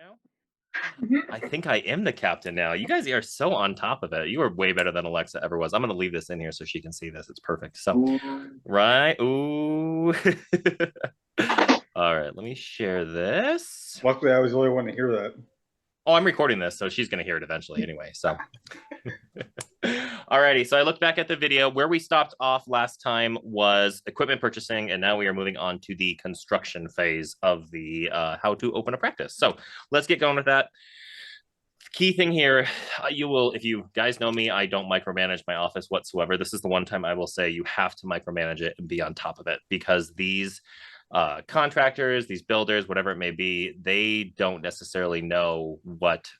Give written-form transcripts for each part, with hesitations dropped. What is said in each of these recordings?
now? I think I am the captain now. You guys are so on top of it. You are way better than Alexa ever was. I'm going to leave this in here so she can see this. It's perfect. So, Ooh. right. Ooh. All right. Let me share this. Luckily, I was the only one to hear that. Oh, I'm recording this, so she's going to hear it eventually anyway. So, alrighty. So I looked back at the video. Where we stopped off last time was equipment purchasing, and now we are moving on to the construction phase of the how to open a practice. So let's get going with that. Key thing here, you will, if you guys know me, I don't micromanage my office whatsoever. This is the one time I will say you have to micromanage it and be on top of it, because these contractors, these builders, whatever it may be, they don't necessarily know what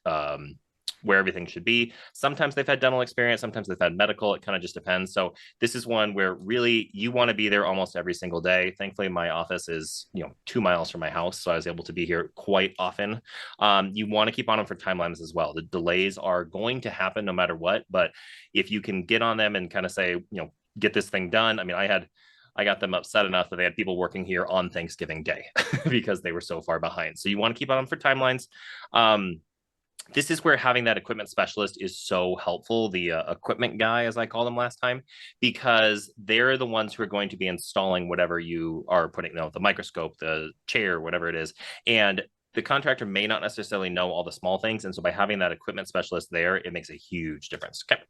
where everything should be. Sometimes they've had dental experience, sometimes they've had medical. It kind of just depends. So this is one where really you want to be there almost every single day. Thankfully, my office is 2 miles from my house, so I was able to be here quite often. You want to keep on them for timelines as well. The delays are going to happen no matter what, but if you can get on them and kind of say, get this thing done. I mean, I got them upset enough that they had people working here on Thanksgiving Day because they were so far behind. So you want to keep on them for timelines. This is where having that equipment specialist is so helpful, the equipment guy, as I called them last time, because they're the ones who are going to be installing whatever you are putting, the microscope, the chair, whatever it is. And the contractor may not necessarily know all the small things. And so by having that equipment specialist there, it makes a huge difference. Okay.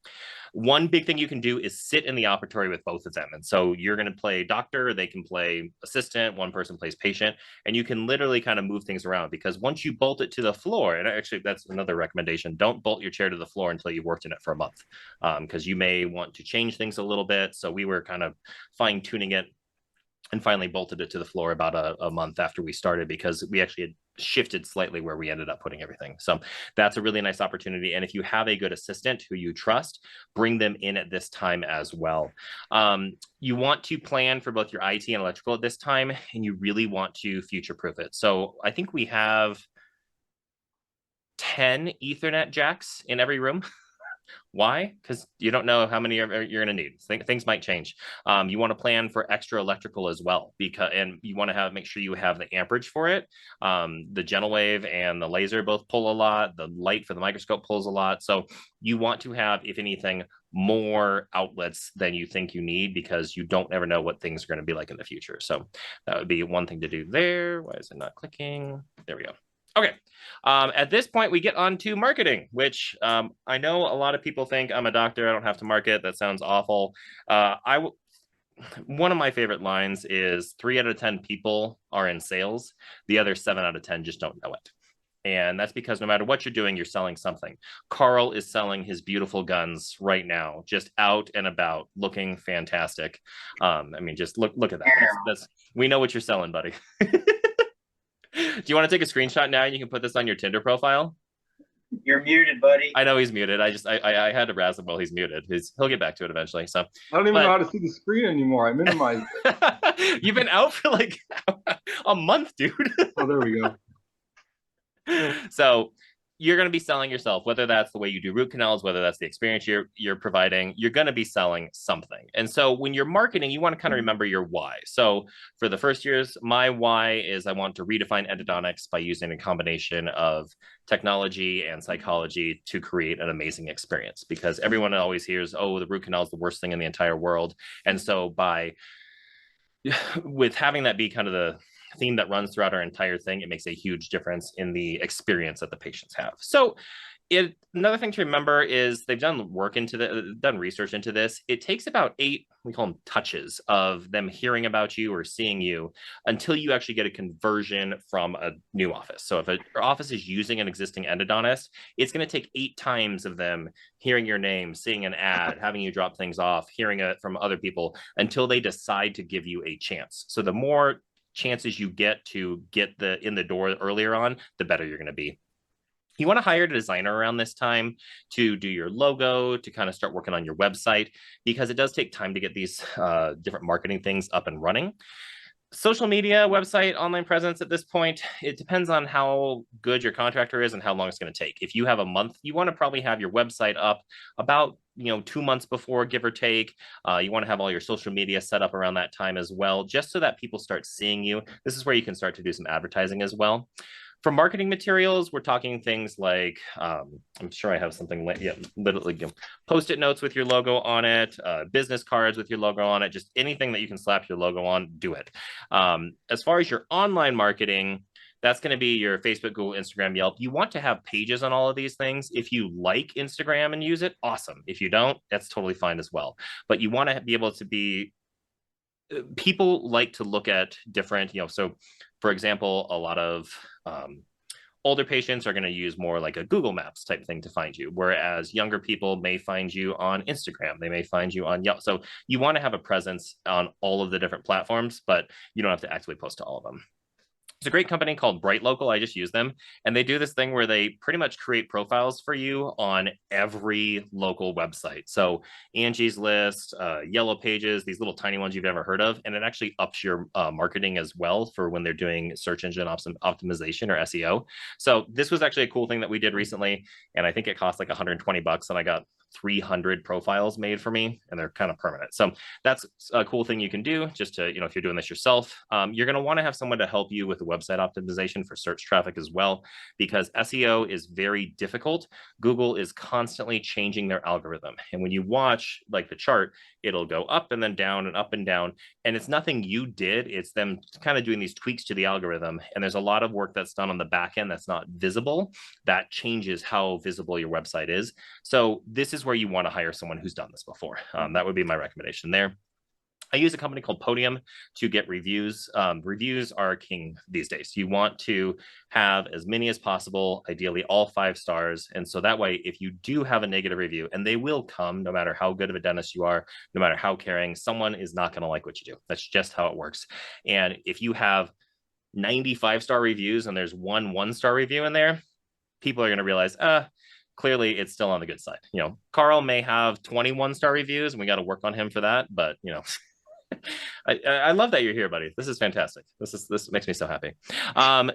One big thing you can do is sit in the operatory with both of them. And so you're going to play doctor, they can play assistant, one person plays patient, and you can literally kind of move things around, because once you bolt it to the floor, and actually that's another recommendation, don't bolt your chair to the floor until you've worked in it for a month, because you may want to change things a little bit. So we were kind of fine tuning it and finally bolted it to the floor about a month after we started, because we actually had shifted slightly where we ended up putting everything. So that's a really nice opportunity. And if you have a good assistant who you trust, bring them in at this time as well. You want to plan for both your IT and electrical at this time, and you really want to future-proof it. So I think we have 10 Ethernet jacks in every room. Why? Because you don't know how many you're going to need. Things might change. You want to plan for extra electrical as well, and you want to make sure you have the amperage for it. The gentle wave and the laser both pull a lot. The light for the microscope pulls a lot. So you want to have, if anything, more outlets than you think you need, because you don't ever know what things are going to be like in the future. So that would be one thing to do there. Why is it not clicking? There we go. Okay. At this point, we get on to marketing, which I know a lot of people think I'm a doctor, I don't have to market. That sounds awful. One of my favorite lines is 3 out of 10 people are in sales. The other 7 out of 10 just don't know it. And that's because no matter what you're doing, you're selling something. Carl is selling his beautiful guns right now, just out and about, looking fantastic. I mean, just look at that. We know what you're selling, buddy. Do you want to take a screenshot now and you can put this on your Tinder profile? You're muted, buddy. I know he's muted. I had to razz him while he's muted. He'll get back to it eventually. So I don't even know how to see the screen anymore. I minimized it. You've been out for like a month, dude. Oh, there we go. So you're going to be selling yourself, whether that's the way you do root canals, whether that's the experience you're providing, you're going to be selling something. And so when you're marketing, you want to kind of remember your why. So for the first years, my why is I want to redefine endodontics by using a combination of technology and psychology to create an amazing experience, because everyone always hears, oh, the root canal is the worst thing in the entire world. And so with having that be kind of the theme that runs throughout our entire thing, it makes a huge difference in the experience that the patients have. So another thing to remember is they've done research into this. It takes about 8, we call them touches, of them hearing about you or seeing you until you actually get a conversion from a new office. So if an office is using an existing endodontist, it's going to take 8 times of them hearing your name, seeing an ad, having you drop things off, hearing it from other people, until they decide to give you a chance. So the more chances you get to get in the door earlier on, the better you're going to be. You want to hire a designer around this time to do your logo, to kind of start working on your website, because it does take time to get these different marketing things up and running. Social media, website, online presence, at this point, it depends on how good your contractor is and how long it's going to take. If you have a month, you want to probably have your website up about 2 months before, give or take. You want to have all your social media set up around that time as well, just so that people start seeing you. This is where you can start to do some advertising as well. For marketing materials, we're talking things like, I'm sure I have something like, yeah, literally Post-it notes with your logo on it, business cards with your logo on it, just anything that you can slap your logo on, do it. As far as your online marketing, that's going to be your Facebook, Google, Instagram, Yelp. You want to have pages on all of these things. If you like Instagram and use it, awesome. If you don't, that's totally fine as well. But you want to be able to be, people like to look at different, so for example, a lot of older patients are going to use more like a Google Maps type thing to find you, whereas younger people may find you on Instagram. They may find you on Yelp. So you want to have a presence on all of the different platforms, but you don't have to actively post to all of them. It's a great company called Bright Local. I just use them. And they do this thing where they pretty much create profiles for you on every local website. So Angie's List, Yellow Pages, these little tiny ones you've never heard of. And it actually ups your marketing as well for when they're doing search engine optimization or SEO. So this was actually a cool thing that we did recently. And I think it cost like 120 bucks and I got 300 profiles made for me, and they're kind of permanent. So that's a cool thing you can do just to, if you're doing this yourself. You're going to want to have someone to help you with the website optimization for search traffic as well, because SEO is very difficult. Google is constantly changing their algorithm. And when you watch like the chart, it'll go up and then down and up and down. And it's nothing you did. It's them kind of doing these tweaks to the algorithm. And there's a lot of work that's done on the back end that's not visible that changes how visible your website is. So this is where you want to hire someone who's done this before. That would be my recommendation there. I use a company called Podium to get reviews. Reviews are king these days. You want to have as many as possible, ideally all 5 stars. And so that way, if you do have a negative review, and they will come no matter how good of a dentist you are, no matter how caring, someone is not going to like what you do. That's just how it works. And if you have 95-star reviews and there's one 1-star review in there, people are going to realize, clearly it's still on the good side. Carl may have 21-star reviews and we got to work on him for that, but I love that you're here, buddy. This is fantastic. This makes me so happy.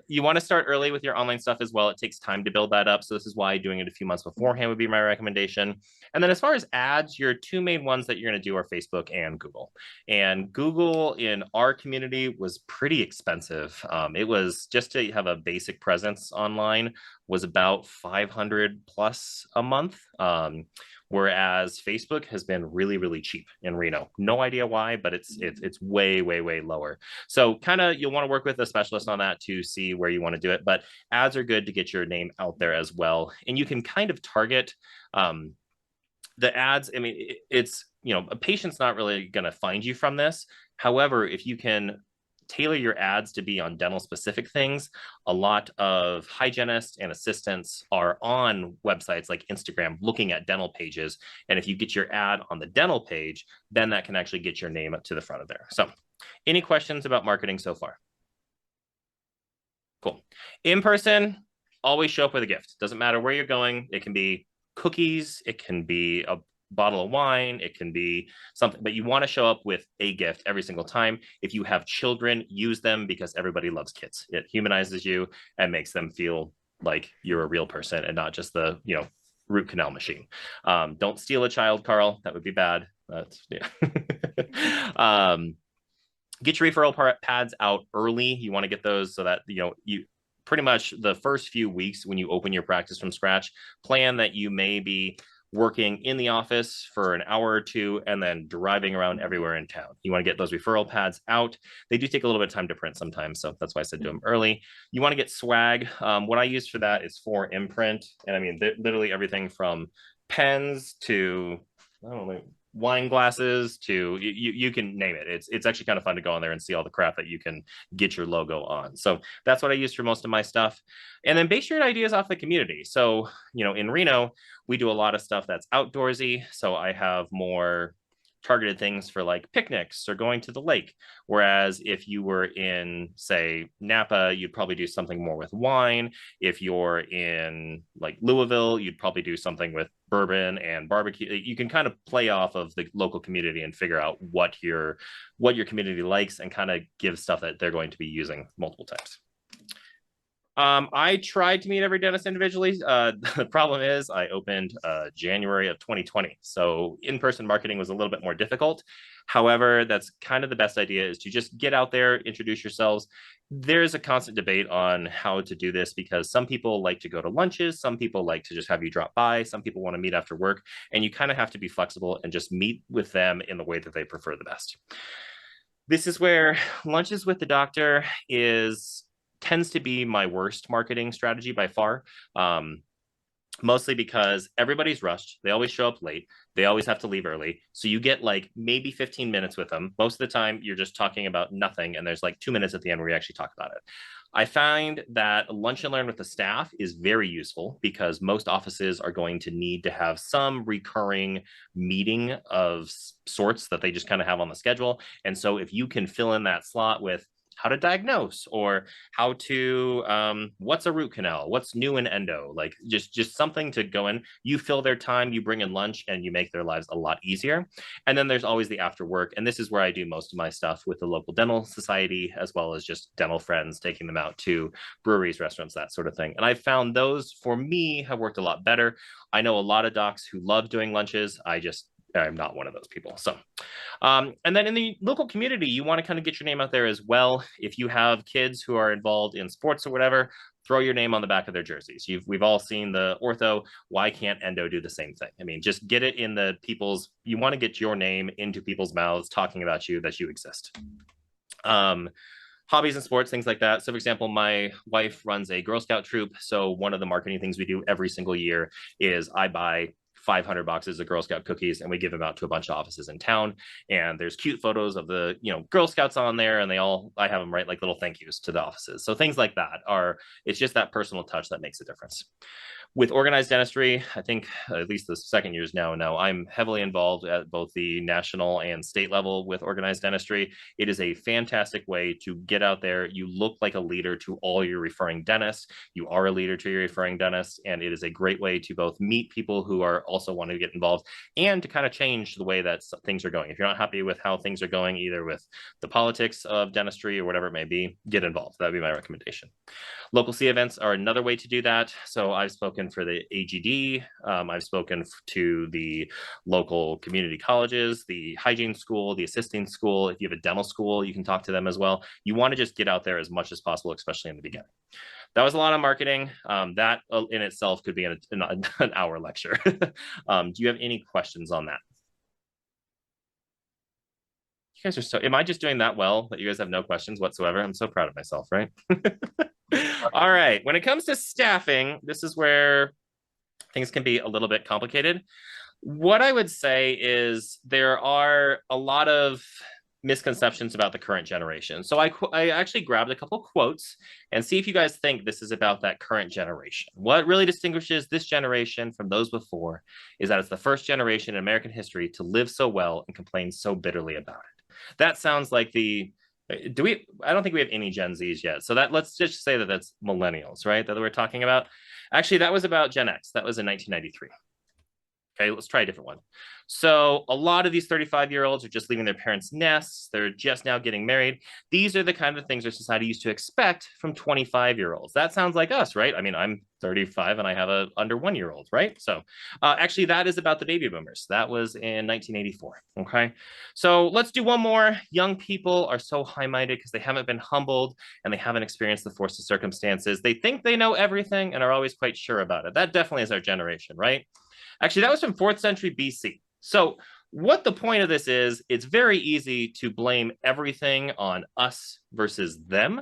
You want to start early with your online stuff as well. It takes time to build that up. So this is why doing it a few months beforehand would be my recommendation. And then as far as ads, your 2 main ones that you're going to do are Facebook and Google. And Google in our community was pretty expensive. It was just to have a basic presence online was about 500 plus a month. Whereas Facebook has been really, really cheap in Reno. No idea why, but it's way, way, way lower. So kind of you'll want to work with a specialist on that to see where you want to do it. But ads are good to get your name out there as well. And you can kind of target the ads. I mean, it's, a patient's not really going to find you from this. However, if you can tailor your ads to be on dental specific things, a lot of hygienists and assistants are on websites like Instagram looking at dental pages. And if you get your ad on the dental page, then that can actually get your name up to the front of there. So any questions about marketing so far? Cool. In person, always show up with a gift. Doesn't matter where you're going. It can be cookies. It can be a bottle of wine, it can be something, but you want to show up with a gift every single time. If you have children, use them because everybody loves kids. It humanizes you and makes them feel like you're a real person and not just the, root canal machine. Don't steal a child, Carl. That would be bad. That's, yeah. Get your referral pads out early. You want to get those so that, you pretty much the first few weeks when you open your practice from scratch, plan that you may be working in the office for an hour or 2 and then driving around everywhere in town. You want to get those referral pads out. They do take a little bit of time to print sometimes, so that's why I said do them early. You want to get swag. What I use for that is 4 imprint, and I mean literally everything from pens to, I don't know, wine glasses to you can name it. It's actually kind of fun to go on there and see all the crap that you can get your logo on. So that's what I use for most of my stuff. And then base your ideas off the community. So, in Reno, we do a lot of stuff that's outdoorsy. So I have more targeted things for like picnics or going to the lake. Whereas if you were in, say, Napa, you'd probably do something more with wine. If you're in like Louisville, you'd probably do something with bourbon and barbecue. You can kind of play off of the local community and figure out what your community likes and kind of give stuff that they're going to be using multiple times. I tried to meet every dentist individually. The problem is I opened January of 2020. So in-person marketing was a little bit more difficult. However, that's kind of the best idea is to just get out there, introduce yourselves. There's a constant debate on how to do this because some people like to go to lunches. Some people like to just have you drop by. Some people want to meet after work. And you kind of have to be flexible and just meet with them in the way that they prefer the best. This is where lunches with the doctor tends to be my worst marketing strategy by far. Mostly because everybody's rushed. They always show up late. They always have to leave early. So you get like maybe 15 minutes with them. Most of the time, you're just talking about nothing. And there's like 2 minutes at the end where you actually talk about it. I find that lunch and learn with the staff is very useful because most offices are going to need to have some recurring meeting of sorts that they just kind of have on the schedule. And so if you can fill in that slot with how to diagnose or how to what's a root canal, what's new in endo, like just something to go in. You fill their time, you bring in lunch, and you make their lives a lot easier. And then there's always the after work, and this is where I do most of my stuff with the local dental society, as well as just dental friends, taking them out to breweries, restaurants, that sort of thing. And I found those for me have worked a lot better. I know a lot of docs who love doing lunches. I'm not one of those people. So and then in the local community, you want to kind of get your name out there as well. If you have kids who are involved in sports or whatever, throw your name on the back of their jerseys. We've all seen the ortho. Why can't endo do the same thing? I mean, just get it in you want to get your name into people's mouths talking about you, that you exist. Hobbies and sports, things like that. So for example, my wife runs a Girl Scout troop. So one of the marketing things we do every single year is I buy 500 boxes of Girl Scout cookies and we give them out to a bunch of offices in town. And there's cute photos of the, Girl Scouts on there, and I have them write like little thank yous to the offices. So things like that it's just that personal touch that makes a difference. With organized dentistry, I think at least the second years now, I'm heavily involved at both the national and state level with organized dentistry. It is a fantastic way to get out there. You look like a leader to all your referring dentists. You are a leader to your referring dentists, and it is a great way to both meet people who are also wanting to get involved and to kind of change the way that things are going. If you're not happy with how things are going, either with the politics of dentistry or whatever it may be, get involved. That would be my recommendation. Local C events are another way to do that. So I've spoken for the AGD. I've spoken to the local community colleges, the hygiene school, the assisting school. If you have a dental school, you can talk to them as well. You want to just get out there as much as possible, especially in the beginning. That was a lot of marketing. That in itself could be an hour lecture. Do you have any questions on that? You guys am I just doing that well that you guys have no questions whatsoever? I'm so proud of myself, right? All right. When it comes to staffing, this is where things can be a little bit complicated. What I would say is there are a lot of misconceptions about the current generation. So I actually grabbed a couple quotes and see if you guys think this is about that current generation. What really distinguishes this generation from those before is that it's the first generation in American history to live so well and complain so bitterly about it. That sounds like I don't think we have any Gen Zs yet. So let's just say that that's millennials, right? That we're talking about. Actually, that was about Gen X. That was in 1993. Okay, let's try a different one. So a lot of these 35-year-olds are just leaving their parents' nests. They're just now getting married. These are the kind of things our society used to expect from 25-year-olds. That sounds like us, right? I mean, I'm 35 and I have a under 1-year-old, right? So actually that is about the baby boomers. That was in 1984, okay? So let's do one more. Young people are so high-minded because they haven't been humbled and they haven't experienced the force of circumstances. They think they know everything and are always quite sure about it. That definitely is our generation, right? Actually, that was from 4th century BC. So what the point of this is, it's very easy to blame everything on us versus them.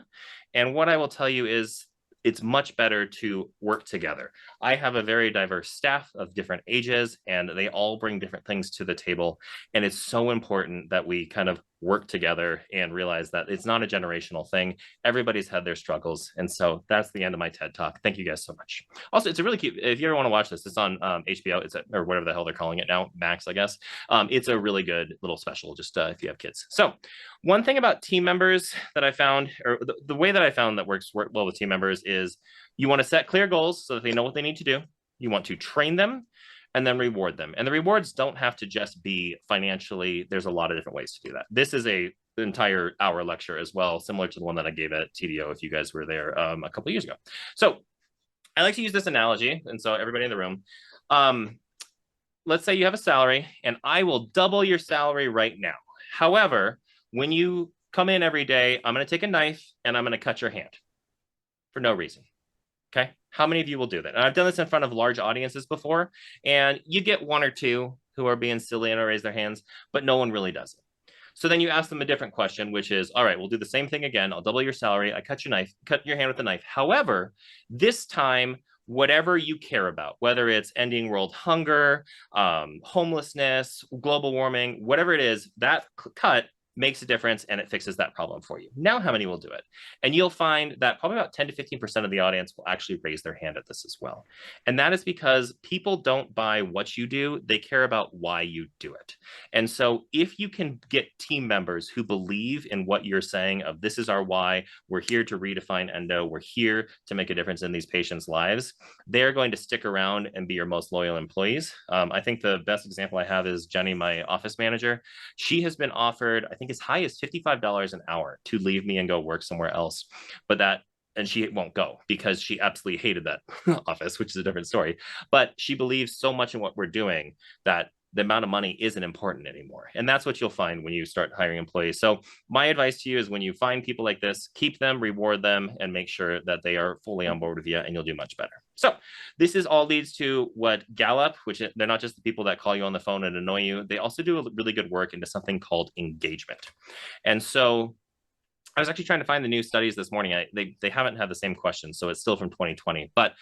And what I will tell you is it's much better to work together. I have a very diverse staff of different ages, and they all bring different things to the table. And it's so important that we kind of work together and realize that it's not a generational thing. Everybody's had their struggles. And so that's the end of my TED Talk. Thank you guys so much. Also, it's a really cute, if you ever want to watch this, it's on HBO, or whatever the hell they're calling it now, Max, I guess. It's a really good little special, just if you have kids. So one thing about team members that I found, or the way that I found that works well with team members is you want to set clear goals so that they know what they need to do. You want to train them and then reward them. And the rewards don't have to just be financially. There's a lot of different ways to do that. This is a the entire hour lecture as well, similar to the one that I gave at TDO if you guys were there a couple of years ago. So I like to use this analogy, and so everybody in the room, let's say you have a salary, and I will double your salary right now. However, when you come in every day, I'm going to take a knife and I'm going to cut your hand for no reason. Okay. How many of you will do that? And I've done this in front of large audiences before, and you get one or two who are being silly and raise their hands, but no one really does it. So then you ask them a different question, which is, all right, we'll do the same thing again. I'll double your salary. I cut your hand with a knife. However, this time, whatever you care about, whether it's ending world hunger, homelessness, global warming, whatever it is, that cut makes a difference and it fixes that problem for you. Now, how many will do it? And you'll find that probably about 10 to 15% of the audience will actually raise their hand at this as well. And that is because people don't buy what you do, they care about why you do it. And so if you can get team members who believe in what you're saying of this is our why, we're here to redefine endo, we're here to make a difference in these patients' lives, they're going to stick around and be your most loyal employees. I think the best example I have is Jenny, my office manager. She has been offered, I think as high as $55 an hour to leave me and go work somewhere else. And she won't go because she absolutely hated that office, which is a different story. But she believes so much in what we're doing that the amount of money isn't important anymore. And that's what you'll find when you start hiring employees. So my advice to you is when you find people like this, keep them, reward them, and make sure that they are fully on board with you, and you'll do much better. So this is all leads to what Gallup, which they're not just the people that call you on the phone and annoy you, they also do a really good work into something called engagement. And so I was actually trying to find the new studies this morning. They haven't had the same question, so it's still from 2020. But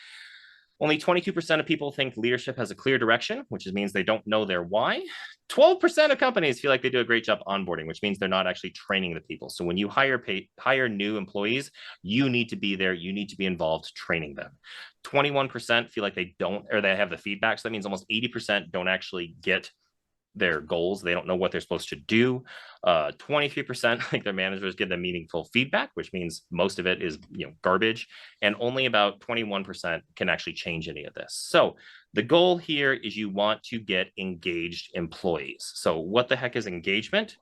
only 22% of people think leadership has a clear direction, which means they don't know their why. 12% of companies feel like they do a great job onboarding, which means they're not actually training the people. So when you hire new employees, you need to be there. You need to be involved training them. 21% feel like they don't, or they have the feedback. So that means almost 80% don't actually get their goals. They don't know what they're supposed to do. 23% like their managers give them meaningful feedback, which means most of it is garbage. And only about 21% can actually change any of this. So the goal here is you want to get engaged employees. So what the heck is engagement?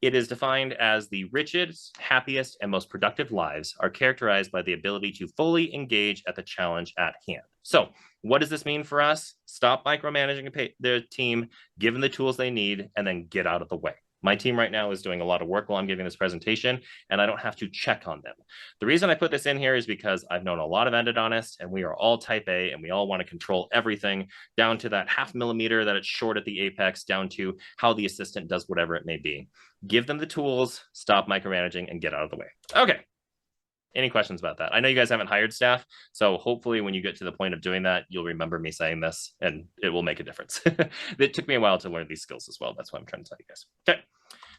It is defined as the richest, happiest, and most productive lives are characterized by the ability to fully engage at the challenge at hand. So what does this mean for us? Stop micromanaging their team, give them the tools they need, and then get out of the way. My team right now is doing a lot of work while I'm giving this presentation, and I don't have to check on them. The reason I put this in here is because I've known a lot of endodontists, and we are all type A, and we all want to control everything down to that 0.5 millimeter that it's short at the apex, down to how the assistant does whatever it may be. Give them the tools, stop micromanaging, and get out of the way. Okay. Any questions about that? I know you guys haven't hired staff, so hopefully when you get to the point of doing that, you'll remember me saying this, and it will make a difference. It took me a while to learn these skills as well. That's what I'm trying to tell you guys. Okay.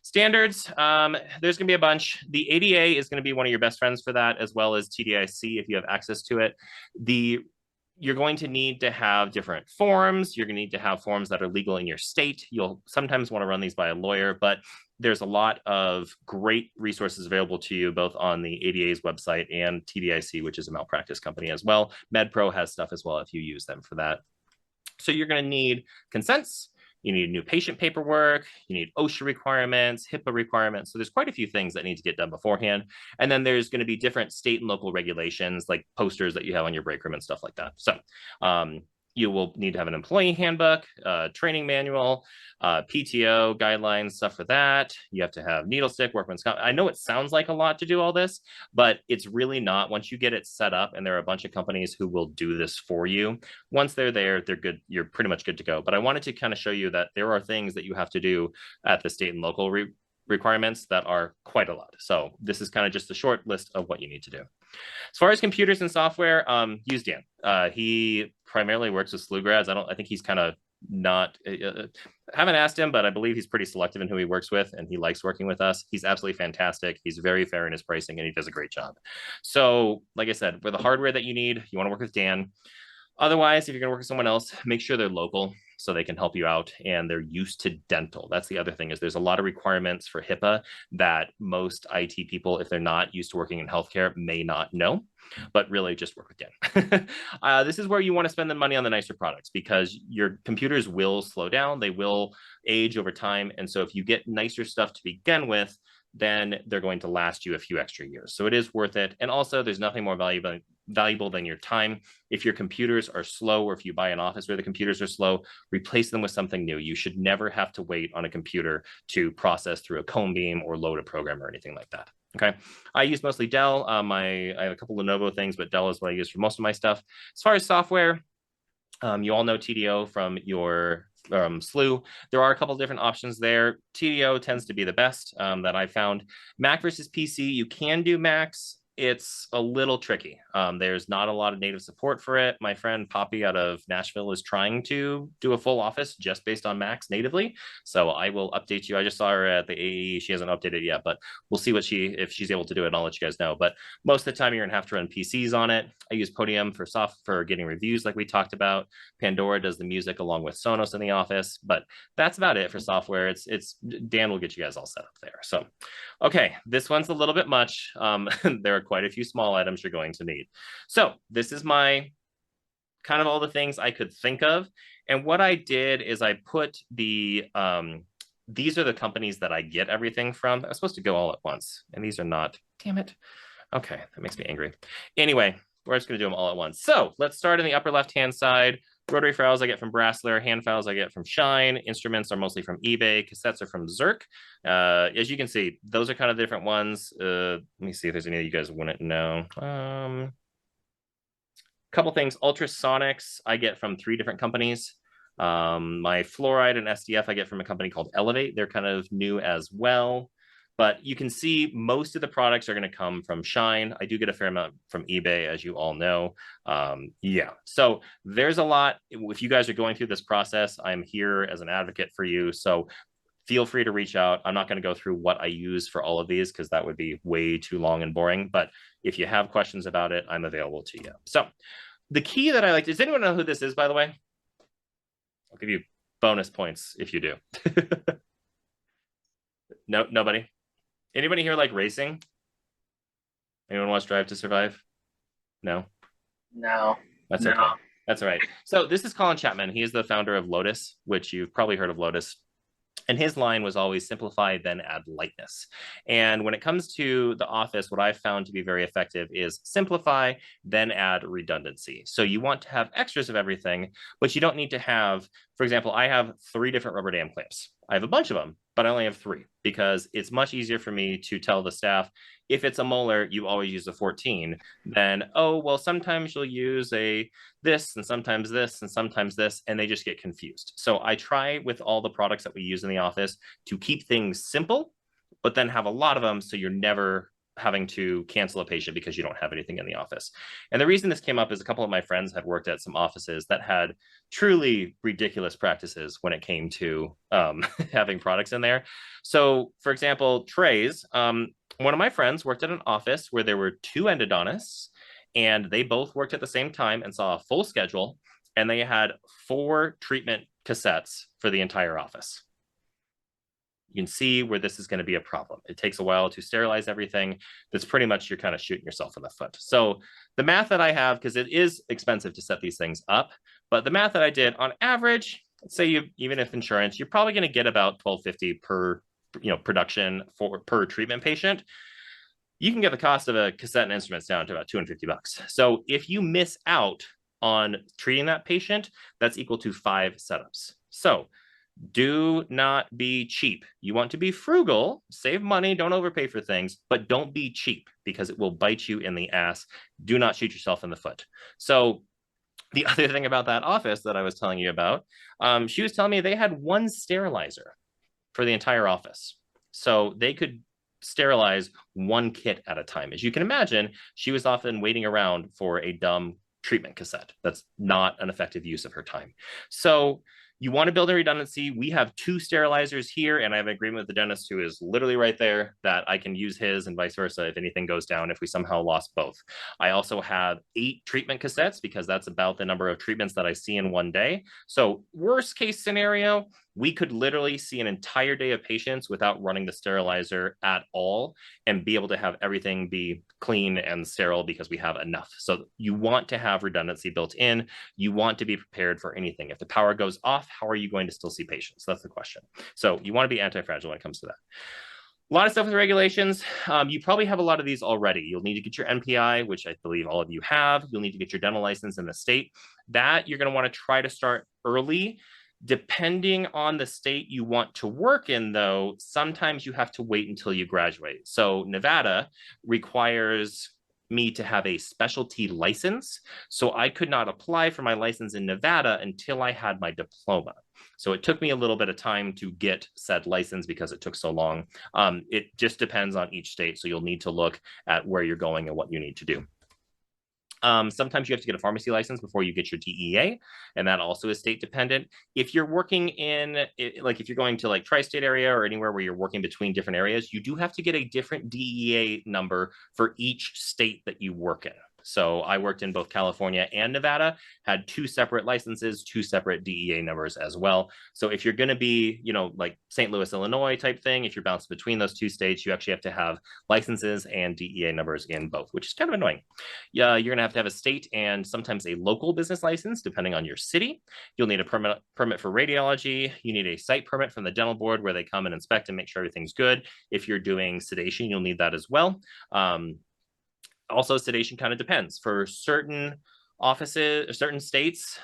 Standards, there's going to be a bunch. The ADA is going to be one of your best friends for that, as well as TDIC if you have access to it. You're going to need to have different forms. You're going to need to have forms that are legal in your state. You'll sometimes want to run these by a lawyer, but there's a lot of great resources available to you, both on the ADA's website and TDIC, which is a malpractice company as well. MedPro has stuff as well if you use them for that. So you're going to need consents. You need new patient paperwork, you need OSHA requirements, HIPAA requirements. So there's quite a few things that need to get done beforehand. And then there's going to be different state and local regulations, like posters that you have on your break room and stuff like that. So you will need to have an employee handbook, training manual, PTO guidelines, stuff for that. You have to have needle stick, workman's comp. I know it sounds like a lot to do all this, but it's really not. Once you get it set up, and there are a bunch of companies who will do this for you, once they're there, they're good. You're pretty much good to go. But I wanted to kind of show you that there are things that you have to do at the state and local requirements that are quite a lot. So this is kind of just a short list of what you need to do. As far as computers and software, use Dan. He primarily works with SLU grads. I think he's kind of not, haven't asked him, but I believe he's pretty selective in who he works with, and he likes working with us. He's absolutely fantastic. He's very fair in his pricing, and he does a great job. So like I said, for the hardware that you need, you want to work with Dan. Otherwise, if you're going to work with someone else, make sure they're local so they can help you out and they're used to dental. That's the other thing, is there's a lot of requirements for HIPAA that most IT people, if they're not used to working in healthcare, may not know. But really just work with Dan. This is where you want to spend the money on the nicer products, because your computers will slow down. They will age over time. And so if you get nicer stuff to begin with, then they're going to last you a few extra years. So it is worth it. And also, there's nothing more valuable than your time. If your computers are slow, or if you buy an office where the computers are slow, replace them with something new. You should never have to wait on a computer to process through a cone beam or load a program or anything like that. Okay, I use mostly Dell. I have a couple of Lenovo things, but Dell is what I use for most of my stuff. As far as software, you all know TDO from your SLU. There are a couple of different options there. TDO tends to be the best that I found. Mac versus PC, you can do Macs. It's a little tricky. There's not a lot of native support for it. My friend Poppy out of Nashville is trying to do a full office just based on Macs natively. So I will update you. I just saw her at the AE. She hasn't updated yet, but we'll see if she's able to do it, and I'll let you guys know. But most of the time, you're gonna have to run PCs on it. I use Podium for getting reviews, like we talked about. Pandora does the music along with Sonos in the office, but that's about it for software. It's Dan will get you guys all set up there. So, okay, this one's a little bit much. There are quite a few small items you're going to need. So this is my kind of all the things I could think of. And what I did is I put these are the companies that I get everything from. I'm supposed to go all at once, and these are not. Damn it. Okay, that makes me angry. Anyway, we're just going to do them all at once. So let's start in the upper left-hand side. Rotary files I get from Brasler. Hand files I get from Shine. Instruments are mostly from eBay. Cassettes are from Zerk. As you can see, those are kind of different ones. Let me see if there's any that you guys wouldn't know. Couple things. Ultrasonics I get from 3 different companies. My fluoride and SDF I get from a company called Elevate. They're kind of new as well. But you can see most of the products are going to come from Shine. I do get a fair amount from eBay, as you all know. Yeah, so there's a lot. If you guys are going through this process, I'm here as an advocate for you. So feel free to reach out. I'm not going to go through what I use for all of these because that would be way too long and boring. But if you have questions about it, I'm available to you. So the key that I like, does anyone know who this is, by the way? I'll give you bonus points if you do. No, nobody. Anybody here like racing? Anyone watch Drive to Survive? No? No. That's okay. That's all right. So this is Colin Chapman. He is the founder of Lotus, which you've probably heard of Lotus. And his line was always simplify, then add lightness. And when it comes to the office, what I've found to be very effective is simplify, then add redundancy. So you want to have extras of everything, but you don't need to have, for example, I have 3 different rubber dam clamps. I have a bunch of them, but I only have 3 because it's much easier for me to tell the staff, if it's a molar, you always use a 14, then, oh, well, sometimes you'll use this and sometimes this and sometimes this, and they just get confused. So I try with all the products that we use in the office to keep things simple, but then have a lot of them so you're never having to cancel a patient because you don't have anything in the office. And the reason this came up is a couple of my friends had worked at some offices that had truly ridiculous practices when it came to having products in there. So for example, trays, one of my friends worked at an office where there were 2 endodontists and they both worked at the same time and saw a full schedule, and they had 4 treatment cassettes for the entire office. You can see where this is going to be a problem. It takes a while to sterilize everything. That's pretty much you're kind of shooting yourself in the foot. So the math that I have, because it is expensive to set these things up, but the math that I did on average, let's say even if insurance, you're probably going to get about $12.50 per production per treatment patient. You can get the cost of a cassette and instruments down to about $250. So if you miss out on treating that patient, that's equal to 5 setups. So do not be cheap. You want to be frugal, save money, don't overpay for things, but don't be cheap because it will bite you in the ass. Do not shoot yourself in the foot. So the other thing about that office that I was telling you about, she was telling me they had 1 sterilizer for the entire office. So they could sterilize 1 kit at a time. As you can imagine, she was often waiting around for a dumb treatment cassette. That's not an effective use of her time. So you want to build a redundancy. We have 2 sterilizers here, and I have an agreement with the dentist who is literally right there that I can use his and vice versa if anything goes down, if we somehow lost both. I also have 8 treatment cassettes because that's about the number of treatments that I see in one day. So worst case scenario, we could literally see an entire day of patients without running the sterilizer at all and be able to have everything be clean and sterile because we have enough. So you want to have redundancy built in. You want to be prepared for anything. If the power goes off, how are you going to still see patients? That's the question. So you want to be anti-fragile when it comes to that. A lot of stuff with regulations. You probably have a lot of these already. You'll need to get your NPI, which I believe all of you have. You'll need to get your dental license in the state. That you're going to want to try to start early. Depending on the state you want to work in, though, sometimes you have to wait until you graduate. So Nevada requires me to have a specialty license. So I could not apply for my license in Nevada until I had my diploma. So it took me a little bit of time to get said license because it took so long. It just depends on each state. So you'll need to look at where you're going and what you need to do. Sometimes you have to get a pharmacy license before you get your DEA, and that also is state dependent. If you're working in, like if you're going to like tri-state area or anywhere where you're working between different areas, you do have to get a different DEA number for each state that you work in. So I worked in both California and Nevada, had 2 separate licenses, 2 separate DEA numbers as well. So if you're going to be, you know, like St. Louis, Illinois type thing, if you're bouncing between those 2 states, you actually have to have licenses and DEA numbers in both, which is kind of annoying. Yeah, you're going to have a state and sometimes a local business license, depending on your city. You'll need a permit for radiology. You need a site permit from the dental board where they come and inspect and make sure everything's good. If you're doing sedation, you'll need that as well. Also, sedation kind of depends. For certain offices or certain states,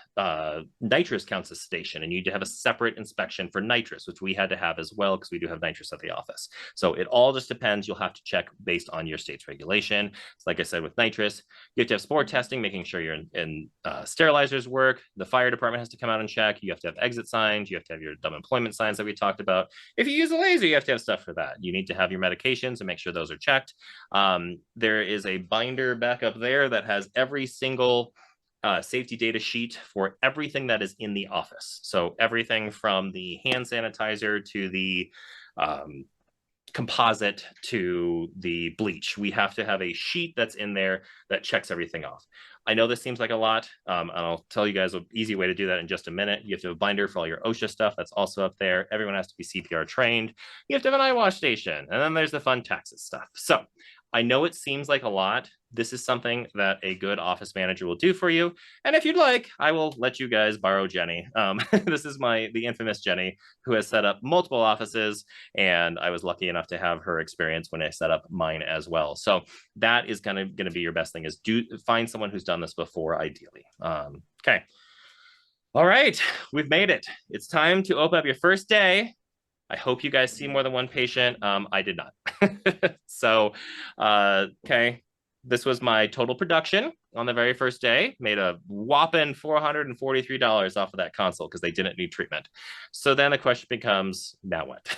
nitrous counts as sedation, and you need to have a separate inspection for nitrous, which we had to have as well because we do have nitrous at the office. So it all just depends. You'll have to check based on your state's regulation. So like I said, with nitrous, you have to have spore testing, making sure you're in sterilizers work. The fire department has to come out and check. You have to have exit signs. You have to have your dumb employment signs that we talked about. If you use a laser, you have to have stuff for that. You need to have your medications and make sure those are checked. There is a binder back up there that has every single safety data sheet for everything that is in the office. So everything from the hand sanitizer to the composite to the bleach. We have to have a sheet that's in there that checks everything off. I know this seems like a lot, and I'll tell you guys an easy way to do that in just a minute. You have to have a binder for all your OSHA stuff. That's also up there. Everyone has to be CPR trained. You have to have an eye wash station. And then there's the fun taxes stuff. So I know it seems like a lot. This is something that a good office manager will do for you. And if you'd like, I will let you guys borrow Jenny. This is the infamous Jenny, who has set up multiple offices, and I was lucky enough to have her experience when I set up mine as well. So that is going to be your best thing, is find someone who's done this before, ideally. Okay. All right, we've made it. It's time to open up your first day. I hope you guys see more than one patient. I did not. So, okay. This was my total production on the very first day. Made a whopping $443 off of that consult because they didn't need treatment. So then the question becomes, now what?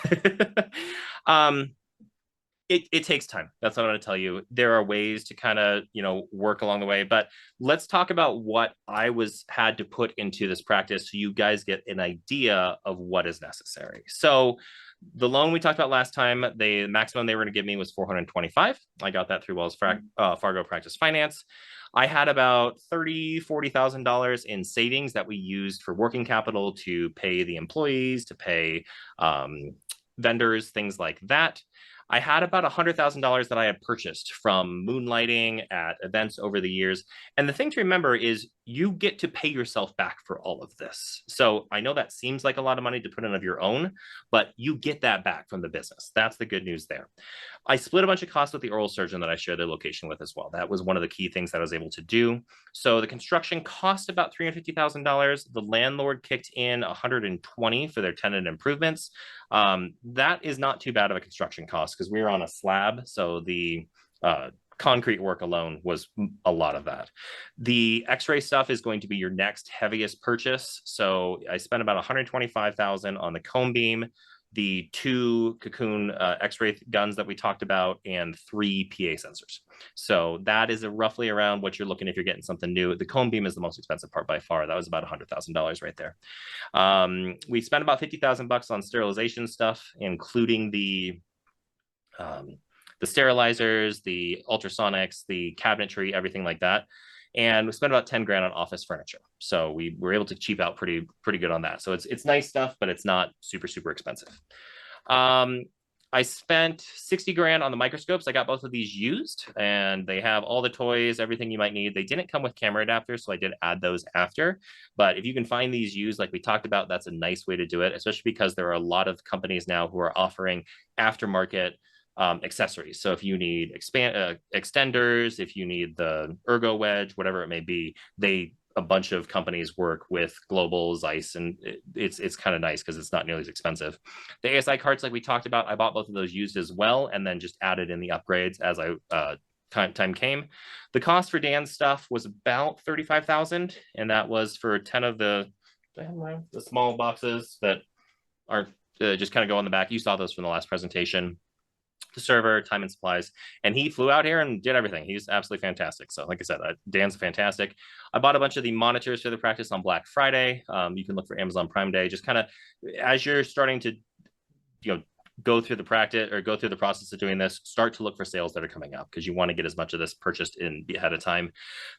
It takes time. That's what I'm going to tell you. There are ways to kind of, work along the way, but let's talk about what I had to put into this practice so you guys get an idea of what is necessary. So the loan we talked about last time, the maximum they were going to give me was $425. I got that through Wells Fargo Practice Finance. I had about $40,000 in savings that we used for working capital to pay the employees, to pay vendors, things like that. I had about $100,000 that I had purchased from moonlighting at events over the years. And the thing to remember is you get to pay yourself back for all of this. So I know that seems like a lot of money to put in of your own, but you get that back from the business. That's the good news there. I split a bunch of costs with the oral surgeon that I shared their location with as well. That was one of the key things that I was able to do. So the construction cost about $350,000. The landlord kicked in $120,000 for their tenant improvements. That is not too bad of a construction cost because we were on a slab. So the concrete work alone was a lot of that. The x-ray stuff is going to be your next heaviest purchase. So I spent about $125,000 on the cone beam, the 2 cocoon x-ray guns that we talked about, and 3 PA sensors. So that is roughly around what you're looking if you're getting something new. The cone beam is the most expensive part by far. That was about $100,000 right there. We spent about $50,000 on sterilization stuff, including the sterilizers, the ultrasonics, the cabinetry, everything like that. And we spent about 10 grand on office furniture. So we were able to cheap out pretty good on that. So it's nice stuff, but it's not super, super expensive. I spent 60 grand on the microscopes. I got both of these used, and they have all the toys, everything you might need. They didn't come with camera adapters, so I did add those after. But if you can find these used, like we talked about, that's a nice way to do it, especially because there are a lot of companies now who are offering aftermarket accessories. So if you need extenders, if you need the ergo wedge, whatever it may be, a bunch of companies work with Global, Zeiss, and it's kind of nice because it's not nearly as expensive. The ASI carts, like we talked about, I bought both of those used as well, and then just added in the upgrades as time came. The cost for Dan's stuff was about $35,000, and that was for 10 of the small boxes that aren't just kind of go on the back. You saw those from the last presentation. The server, time and supplies, and he flew out here and did everything. He's absolutely fantastic. So like I said, Dan's fantastic. I bought a bunch of the monitors for the practice on Black Friday. You can look for Amazon Prime Day. Just kind of as you're starting to go through the practice or go through the process of doing this, start to look for sales that are coming up because you want to get as much of this purchased in ahead of time.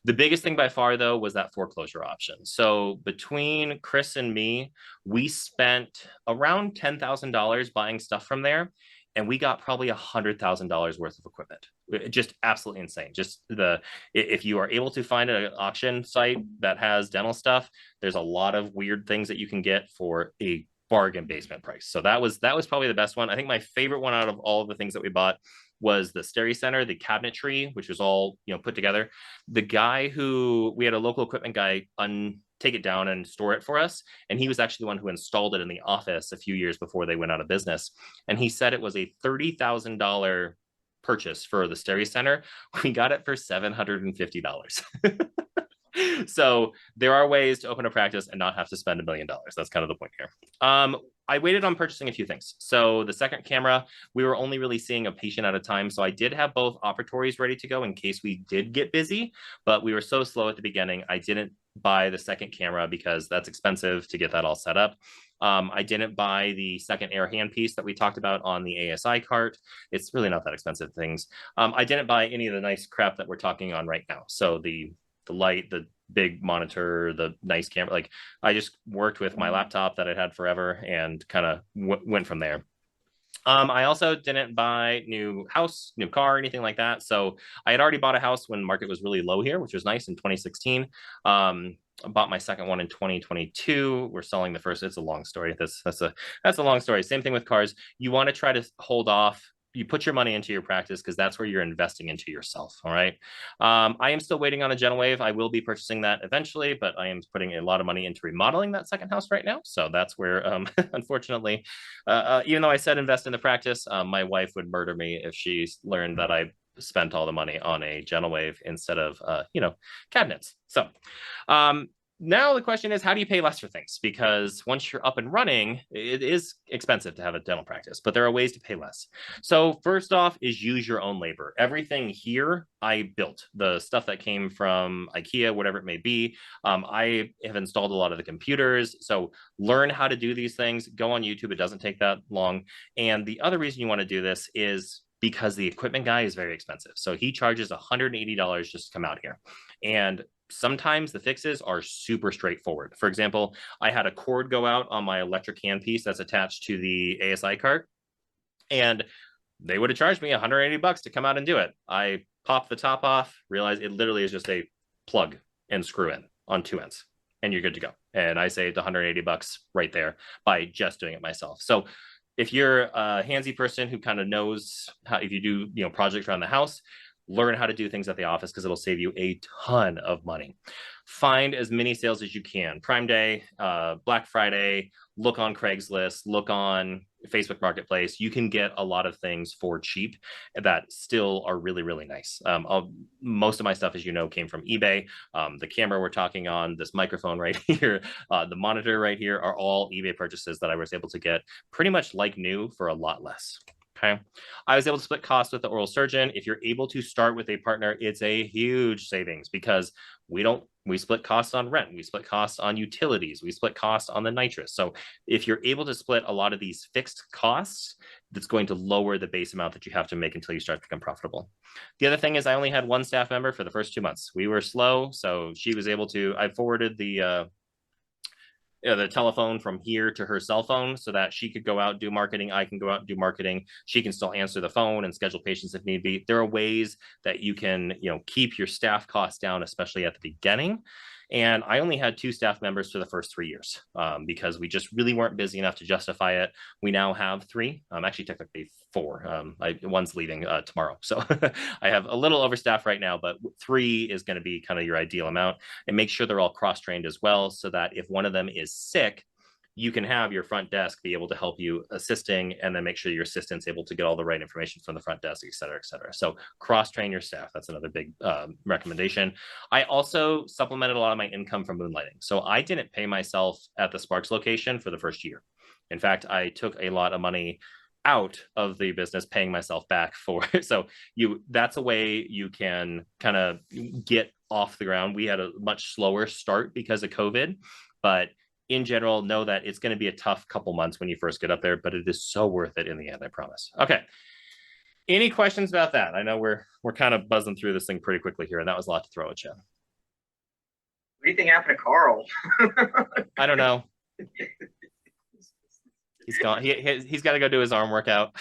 The biggest thing by far, though, was that foreclosure option. So between Chris and me, we spent around $10,000 buying stuff from there. And we got probably $100,000 worth of equipment. Just absolutely insane. Just if you are able to find an auction site that has dental stuff, there's a lot of weird things that you can get for a bargain basement price. So that was probably the best one. I think my favorite one out of all of the things that we bought was the Sterilization, the cabinetry, which was all put together. The guy we had a local equipment guy take it down and store it for us. And he was actually the one who installed it in the office a few years before they went out of business. And he said it was a $30,000 purchase for the Sterilization. We got it for $750. So there are ways to open a practice and not have to spend $1 million. That's kind of the point here. I waited on purchasing a few things. So the second camera, we were only really seeing a patient at a time. So I did have both operatories ready to go in case we did get busy, but we were so slow at the beginning. I didn't buy the second camera because that's expensive to get that all set up. I didn't buy the second air handpiece that we talked about on the ASI cart. It's really not that expensive things. I didn't buy any of the nice crap that we're talking on right now. So the light, the big monitor, the nice camera. Like I just worked with my laptop that I had forever and kind of went from there. I also didn't buy new house, new car, anything like that. So I had already bought a house when market was really low here, which was nice in 2016. I bought my second one in 2022. We're selling the first. It's a long story. That's a long story. Same thing with cars. You want to try to hold off. You put your money into your practice because that's where you're investing into yourself. All right. I am still waiting on a GentleWave. I will be purchasing that eventually, but I am putting a lot of money into remodeling that second house right now. So that's where, unfortunately, even though I said invest in the practice, my wife would murder me if she learned that I spent all the money on a GentleWave instead of, cabinets. So, now the question is, how do you pay less for things? Because once you're up and running, it is expensive to have a dental practice, but there are ways to pay less. So first off is use your own labor. Everything here I built. The stuff that came from IKEA, whatever it may be. I have installed a lot of the computers. So learn how to do these things. Go on YouTube. It doesn't take that long. And the other reason you want to do this is because the equipment guy is very expensive. So he charges $180 just to come out here. And sometimes the fixes are super straightforward. For example, I had a cord go out on my electric handpiece that's attached to the ASI cart, and they would have charged me $180 to come out and do it. I popped the top off, realized it literally is just a plug and screw in on 2 ends, and you're good to go. And I saved $180 right there by just doing it myself. So if you're a handsy person who kind of knows how, if you do, projects around the house, learn how to do things at the office because it'll save you a ton of money. Find as many sales as you can. Prime Day, Black Friday, look on Craigslist, look on Facebook Marketplace. You can get a lot of things for cheap that still are really, really nice. Most of my stuff, as you know, came from eBay. The camera we're talking on, this microphone right here, the monitor right here are all eBay purchases that I was able to get pretty much like new for a lot less. Okay. I was able to split costs with the oral surgeon. If you're able to start with a partner, it's a huge savings because we split costs on rent. We split costs on utilities. We split costs on the nitrous. So if you're able to split a lot of these fixed costs, that's going to lower the base amount that you have to make until you start to become profitable. The other thing is I only had one staff member for the first 2 months. We were slow. So she was able to, I forwarded the telephone from here to her cell phone so that she could go out, do marketing. I can go out and do marketing. She can still answer the phone and schedule patients if need be. There are ways that you can, keep your staff costs down, especially at the beginning. And I only had 2 staff members for the first 3 years because we just really weren't busy enough to justify it. We now have 3, actually technically 4. One's leaving tomorrow. So I have a little overstaffed right now, but 3 is going to be kind of your ideal amount. And make sure they're all cross-trained as well, so that if one of them is sick, you can have your front desk be able to help you assisting, and then make sure your assistant's able to get all the right information from the front desk, et cetera, et cetera. So cross-train your staff. That's another big recommendation. I also supplemented a lot of my income from moonlighting. So I didn't pay myself at the Sparks location for the first year. In fact, I took a lot of money out of the business, paying myself back for it. So that's a way you can kind of get off the ground. We had a much slower start because of COVID, but in general, know that it's going to be a tough couple months when you first get up there, but it is so worth it in the end, I promise. Okay. Any questions about that? I know we're kind of buzzing through this thing pretty quickly here, and that was a lot to throw at you. What do you think happened to Carl? I don't know. He's gone. He's got to go do his arm workout.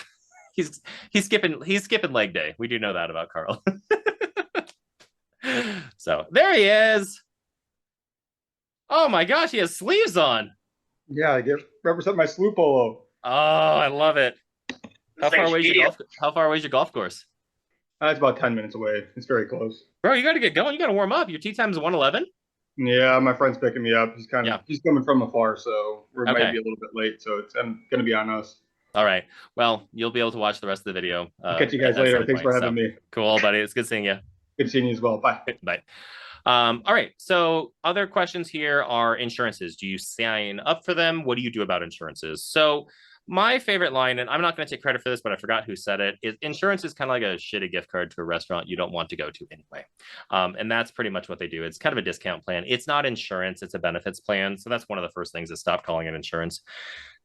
He's skipping leg day. We do know that about Carl. So there he is. Oh my gosh, he has sleeves on. Yeah, I represent my slew polo. Oh, I love it. How far away is your golf course? It's about 10 minutes away. It's very close. Bro, you got to get going. You got to warm up. Your tee time is 1:11. Yeah, my friend's picking me up. He's coming from afar, so we might be a little bit late. So it's going to be on us. All right. Well, you'll be able to watch the rest of the video. I'll catch you guys later. Thanks for having me. Cool, buddy. It's good seeing you. Good seeing you as well. Bye. Bye. All right. So other questions here are insurances. Do you sign up for them? What do you do about insurances? So my favorite line, and I'm not going to take credit for this, but I forgot who said it, is insurance is kind of like a shitty gift card to a restaurant you don't want to go to anyway. And that's pretty much what they do. It's kind of a discount plan. It's not insurance. It's a benefits plan. So that's one of the first things to stop calling it insurance.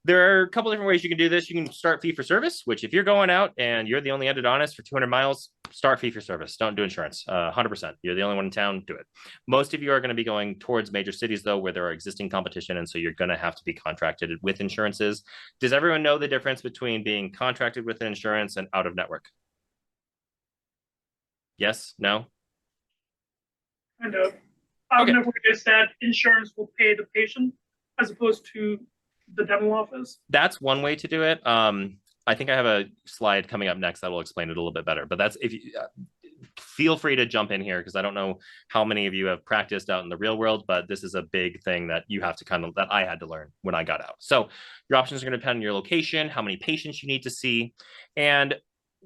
There are a couple different ways you can do this. You can start fee for service, which if you're going out and you're the only endodontist for 200 miles, start fee for service. Don't do insurance. 100%. You're the only one in town, do it. Most of you are going to be going towards major cities, though, where there are existing competition. And so you're going to have to be contracted with insurances. Does everyone know the difference between being contracted with an insurance and out of network? Yes? No? Kind of. Out of network is that insurance will pay the patient as opposed to the dental office. That's one way to do it. I think I have a slide coming up next that will explain it a little bit better, but that's if you feel free to jump in here, because I don't know how many of you have practiced out in the real world, but this is a big thing that you have to that I had to learn when I got out. So your options are going to depend on your location, how many patients you need to see, and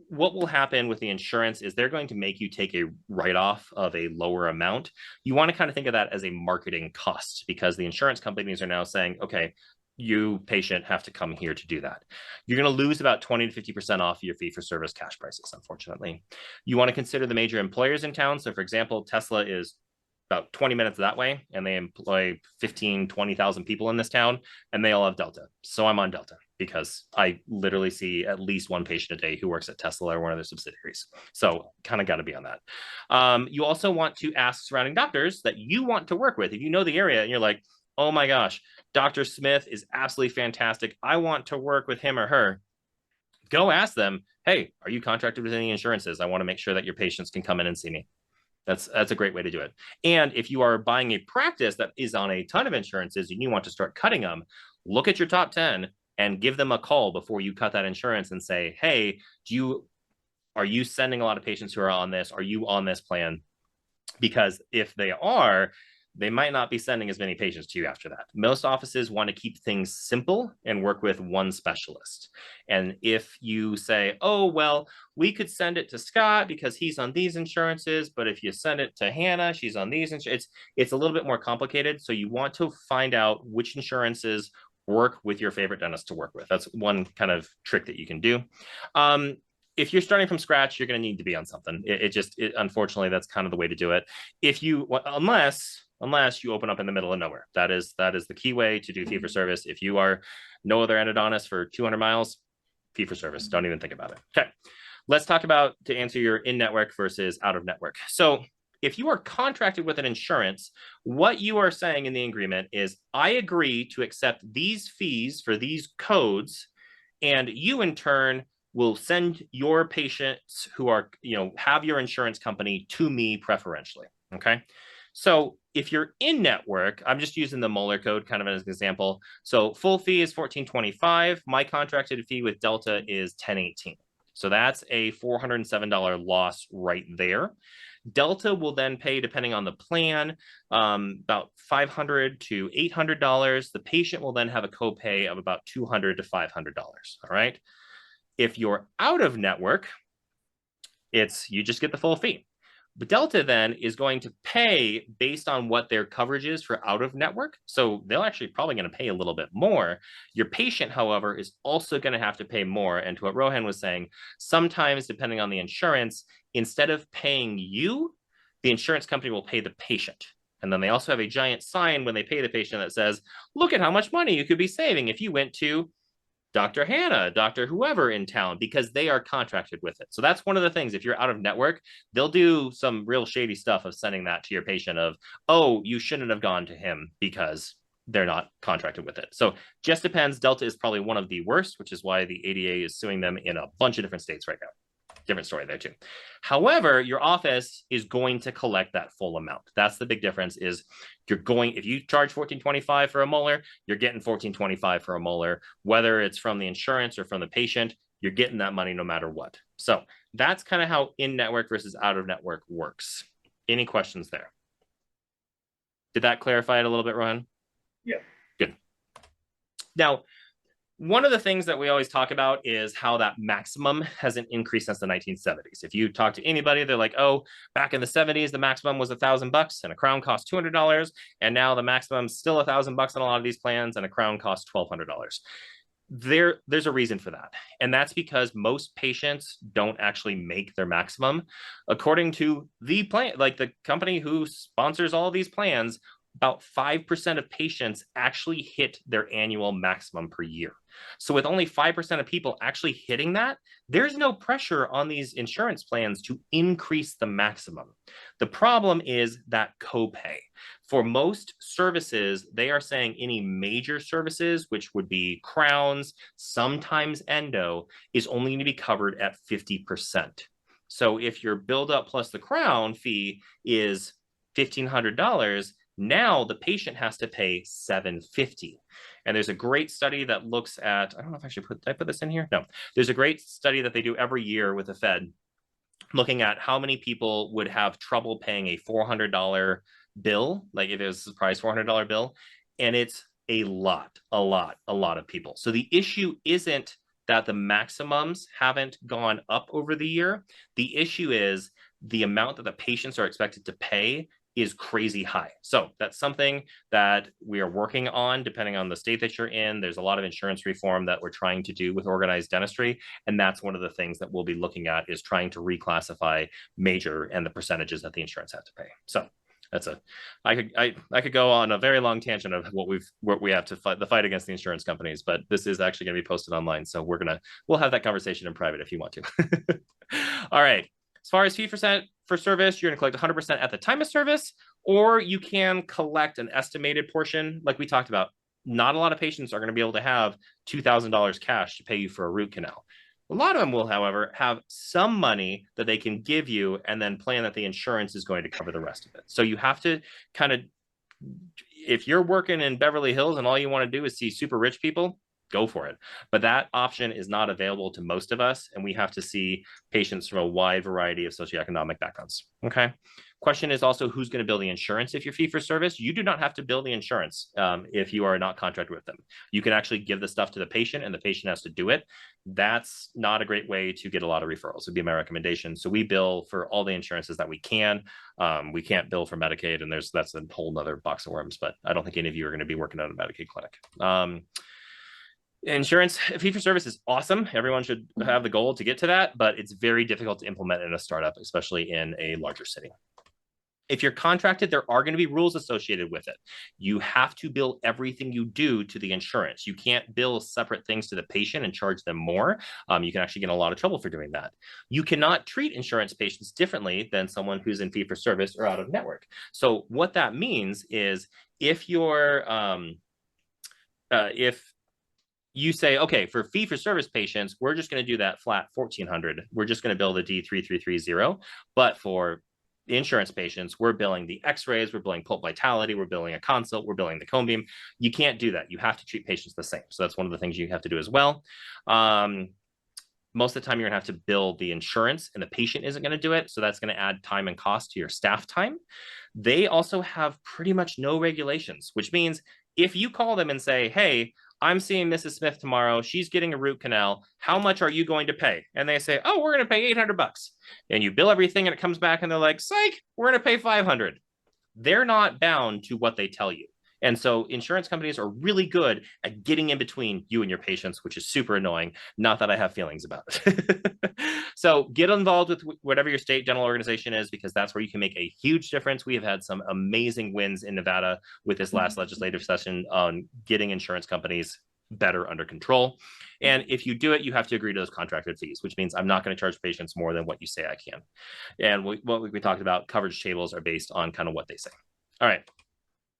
what will happen with the insurance is they're going to make you take a write-off of a lower amount. You want to kind of think of that as a marketing cost, because the insurance companies are now saying, okay, you patient have to come here to do that. You're going to lose about 20 to 50% off your fee for service cash prices, unfortunately. You want to consider the major employers in town. So for example, Tesla is about 20 minutes that way, and they employ 15, 20,000 people in this town, and they all have Delta. So I'm on Delta because I literally see at least one patient a day who works at Tesla or one of their subsidiaries. So kind of got to be on that. You also want to ask surrounding doctors that you want to work with. If you know the area and you're like, oh my gosh, Dr. Smith is absolutely fantastic, I want to work with him or her, go ask them, hey, are you contracted with any insurances? I want to make sure that your patients can come in and see me. That's a great way to do it. And if you are buying a practice that is on a ton of insurances and you want to start cutting them, look at your top 10 and give them a call before you cut that insurance and say, hey, are you sending a lot of patients who are on this? Are you on this plan? Because if they are, they might not be sending as many patients to you after that. Most offices want to keep things simple and work with one specialist. And if you say, oh, well, we could send it to Scott because he's on these insurances, but if you send it to Hannah, she's on these insurances, it's a little bit more complicated. So you want to find out which insurances work with your favorite dentist to work with. That's one kind of trick that you can do. If you're starting from scratch, you're going to need to be on something. Unfortunately, that's kind of the way to do it. Unless you open up in the middle of nowhere. That is the key way to do fee for service. If you are no other endodontist for 200 miles, fee for service. Don't even think about it. Okay, let's talk about to answer your in-network versus out-of-network. So if you are contracted with an insurance, what you are saying in the agreement is, I agree to accept these fees for these codes, and you in turn will send your patients who are, have your insurance company to me preferentially. Okay. So if you're in network, I'm just using the molar code kind of as an example. So full fee is $1,425. My contracted fee with Delta is $1,018. So that's a $407 loss right there. Delta will then pay, depending on the plan, about $500 to $800. The patient will then have a copay of about $200 to $500. All right. If you're out of network, you just get the full fee. But Delta then is going to pay based on what their coverage is for out of network. So they'll actually probably going to pay a little bit more. Your patient, however, is also going to have to pay more. And to what Rohan was saying, sometimes depending on the insurance, instead of paying you, the insurance company will pay the patient. And then they also have a giant sign when they pay the patient that says, look at how much money you could be saving if you went to Dr. Hannah, Dr. whoever in town, because they are contracted with it. So that's one of the things. If you're out of network, they'll do some real shady stuff of sending that to your patient of, oh, you shouldn't have gone to him because they're not contracted with it. So just depends. Delta is probably one of the worst, which is why the ADA is suing them in a bunch of different states right now. Different story there too. However, your office is going to collect that full amount. That's the big difference is if you charge $1,425 for a molar, you're getting $1,425 for a molar, whether it's from the insurance or from the patient, you're getting that money no matter what. So that's kind of how in-network versus out-of-network works. Any questions there? Did that clarify it a little bit, Rohan? Yeah. Good. Now, one of the things that we always talk about is how that maximum hasn't increased since the 1970s. If you talk to anybody, they're like, oh, back in the 70s, the maximum was $1,000 and a crown cost $200. And now the maximum's still $1,000 on a lot of these plans and a crown costs $1,200. There's a reason for that. And that's because most patients don't actually make their maximum. According to the plan, like the company who sponsors all of these plans, about 5% of patients actually hit their annual maximum per year. So with only 5% of people actually hitting that, there's no pressure on these insurance plans to increase the maximum. The problem is that copay. For most services, they are saying any major services, which would be crowns, sometimes endo, is only going to be covered at 50%. So if your build up plus the crown fee is $1,500, now the patient has to pay $750. And there's a great study that looks at, I don't know if I should did I put this in here? No, there's a great study that they do every year with the Fed looking at how many people would have trouble paying a $400 bill, like if it was a surprise $400 bill. And it's a lot of people. So the issue isn't that the maximums haven't gone up over the year. The issue is the amount that the patients are expected to pay is crazy high. So that's something that we are working on depending on the state that you're in. There's a lot of insurance reform that we're trying to do with organized dentistry. And that's one of the things that we'll be looking at is trying to reclassify major and the percentages that the insurance has to pay. So that's I could go on a very long tangent of what we have to fight, the fight against the insurance companies, but this is actually going to be posted online. So we'll have that conversation in private if you want to. All right. As far as fee for service, you're going to collect 100% at the time of service, or you can collect an estimated portion. Like we talked about, not a lot of patients are going to be able to have $2,000 cash to pay you for a root canal. A lot of them will, however, have some money that they can give you and then plan that the insurance is going to cover the rest of it. So you have to kind of, if you're working in Beverly Hills and all you want to do is see super rich people, go for it. But that option is not available to most of us, and we have to see patients from a wide variety of socioeconomic backgrounds. Okay. Question is also who's going to bill the insurance if you're fee for service. You do not have to bill the insurance if you are not contracted with them. You can actually give the stuff to the patient and the patient has to do it. That's not a great way to get a lot of referrals. Would be my recommendation. So we bill for all the insurances that we can. We can't bill for Medicaid, and that's a whole nother box of worms, but I don't think any of you are going to be working at a Medicaid clinic. Insurance fee for service is awesome. Everyone should have the goal to get to that, but it's very difficult to implement in a startup, especially in a larger city. If you're contracted, there are going to be rules associated with it. You have to bill everything you do to the insurance. You can't bill separate things to the patient and charge them more. You can actually get in a lot of trouble for doing that. You cannot treat insurance patients differently than someone who's in fee for service or out of network. So what that means is if you're, if you say, okay, for fee for service patients, we're just going to do that flat $1,400. We're just going to bill the D3330. But for the insurance patients, we're billing the x-rays, we're billing pulp vitality, we're billing a consult, we're billing the cone beam. You can't do that. You have to treat patients the same. So that's one of the things you have to do as well. Most of the time you're gonna have to bill the insurance and the patient isn't gonna do it. So that's gonna add time and cost to your staff time. They also have pretty much no regulations, which means if you call them and say, hey, I'm seeing Mrs. Smith tomorrow, she's getting a root canal, how much are you going to pay? And they say, oh, we're going to pay $800. And you bill everything and it comes back and they're like, psych, we're going to pay $500. They're not bound to what they tell you. And so insurance companies are really good at getting in between you and your patients, which is super annoying. Not that I have feelings about it. So get involved with whatever your state dental organization is, because that's where you can make a huge difference. We have had some amazing wins in Nevada with this last legislative session on getting insurance companies better under control. And if you do it, you have to agree to those contracted fees, which means I'm not going to charge patients more than what you say I can. And what we talked about, coverage tables are based on kind of what they say. All right.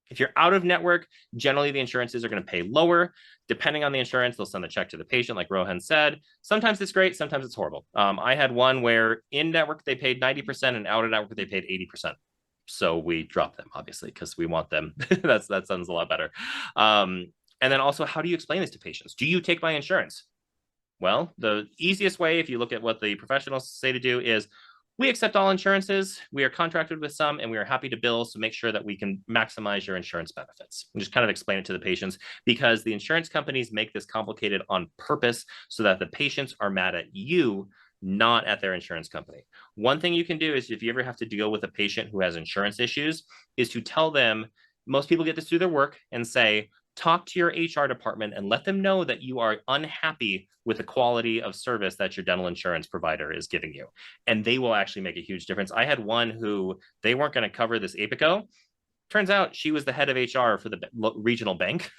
If you're out of network, generally the insurances are going to pay lower. Depending on the insurance, they'll send the check to the patient, like Rohan said. Sometimes it's great, sometimes it's horrible. I had one where in network they paid 90% and out of network they paid 80%. So we dropped them, obviously, because we want them. That sounds a lot better. And then also, how do you explain this to patients? Do you take my insurance? Well, the easiest way, if you look at what the professionals say to do, is we accept all insurances. We are contracted with some, and we are happy to bill. So make sure that we can maximize your insurance benefits. And just kind of explain it to the patients, because the insurance companies make this complicated on purpose so that the patients are mad at you, not at their insurance company. One thing you can do is, if you ever have to deal with a patient who has insurance issues, is to tell them, most people get this through their work, and say, talk to your HR department and let them know that you are unhappy with the quality of service that your dental insurance provider is giving you. And they will actually make a huge difference. I had one who they weren't going to cover this APICO. Turns out she was the head of HR for the regional bank.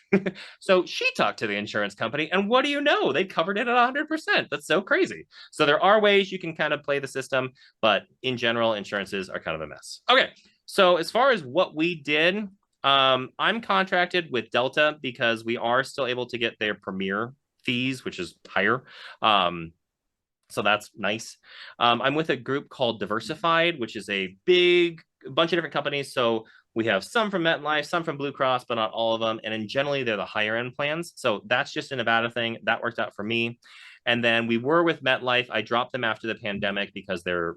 So she talked to the insurance company, and what do you know? They covered it at 100%. That's so crazy. So there are ways you can kind of play the system, but in general, insurances are kind of a mess. Okay, so as far as what we did, I'm contracted with Delta because we are still able to get their premier fees, which is higher. So that's nice. I'm with a group called Diversified, which is a big bunch of different companies. So we have some from MetLife, some from Blue Cross, but not all of them. And in generally, they're the higher end plans. So that's just a Nevada thing. That worked out for me. And then we were with MetLife. I dropped them after the pandemic because their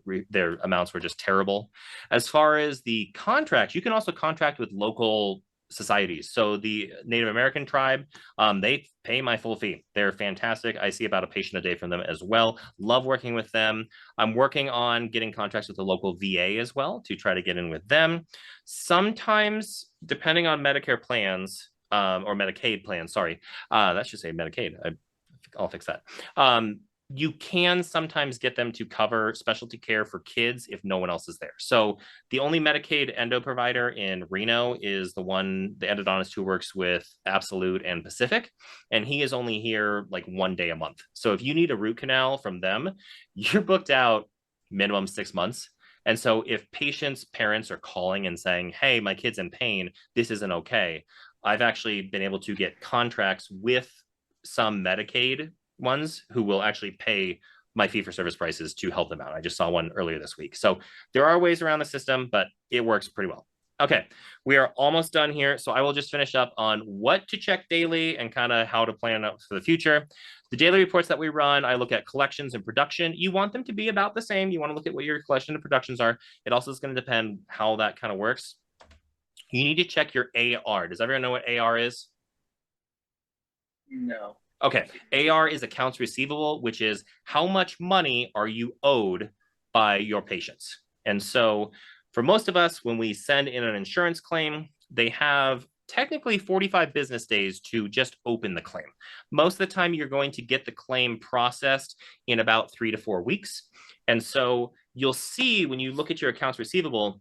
amounts were just terrible. As far as the contracts, you can also contract with local societies. So the Native American tribe, they pay my full fee. They're fantastic. I see about a patient a day from them as well. Love working with them. I'm working on getting contracts with the local VA as well to try to get in with them. Sometimes, depending on Medicare plans, or Medicaid plans, sorry, that should say Medicaid. I'll fix that. You can sometimes get them to cover specialty care for kids if no one else is there. So the only Medicaid endo provider in Reno is the endodontist who works with Absolute and Pacific, and he is only here like 1 day a month. So if you need a root canal from them, you're booked out minimum 6 months. And so if patients' parents are calling and saying, hey, my kid's in pain, this isn't okay, I've actually been able to get contracts with some Medicaid ones who will actually pay my fee-for-service prices to help them out. I just saw one earlier this week. So there are ways around the system, but it works pretty well. Okay, we are almost done here. So I will just finish up on what to check daily and kind of how to plan out for the future. The daily reports that we run, I look at collections and production. You want them to be about the same. You want to look at what your collection and productions are. It also is going to depend how that kind of works. You need to check your AR. Does everyone know what AR is? No. Okay, AR is accounts receivable, which is how much money are you owed by your patients. And so for most of us, when we send in an insurance claim, they have technically 45 business days to just open the claim. Most of the time, you're going to get the claim processed in about 3 to 4 weeks. And so you'll see when you look at your accounts receivable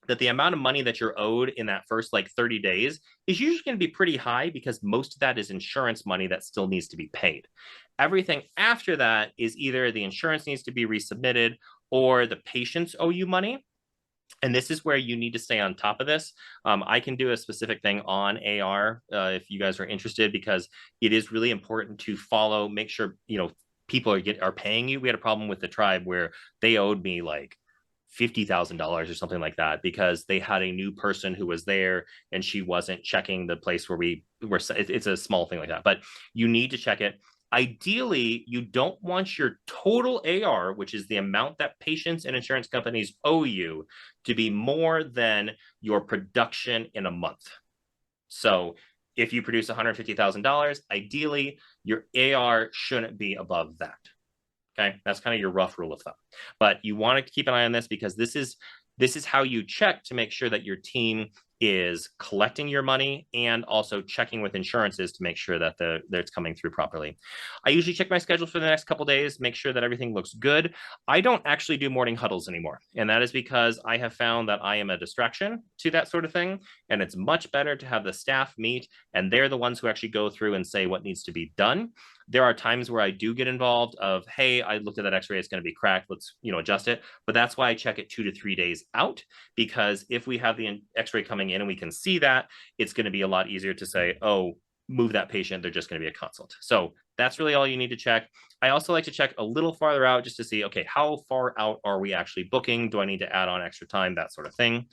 that the amount of money that you're owed in that first like 30 days is usually going to be pretty high, because most of that is insurance money that still needs to be paid. Everything after that is either the insurance needs to be resubmitted or the patients owe you money. And this is where you need to stay on top of this. I can do a specific thing on AR if you guys are interested, because it is really important to follow, make sure, people are paying you. We had a problem with the tribe where they owed me like $50,000 or something like that, because they had a new person who was there and she wasn't checking the place where we were. It's a small thing like that, but you need to check it. Ideally, you don't want your total AR, which is the amount that patients and insurance companies owe you, to be more than your production in a month. So if you produce $150,000, ideally your AR shouldn't be above that. Okay, that's kind of your rough rule of thumb. But you want to keep an eye on this, because this is how you check to make sure that your team is collecting your money and also checking with insurances to make sure that it's coming through properly. I usually check my schedule for the next couple of days, make sure that everything looks good. I don't actually do morning huddles anymore, and that is because I have found that I am a distraction to that sort of thing, and it's much better to have the staff meet, and they're the ones who actually go through and say what needs to be done. There are times where I do get involved of, hey, I looked at that x-ray, it's going to be cracked, let's adjust it. But that's why I check it 2 to 3 days out, because if we have the x-ray coming in and we can see that, it's going to be a lot easier to say, oh, move that patient, they're just going to be a consult. So that's really all you need to check. I also like to check a little farther out just to see, okay, how far out are we actually booking? Do I need to add on extra time? That sort of thing.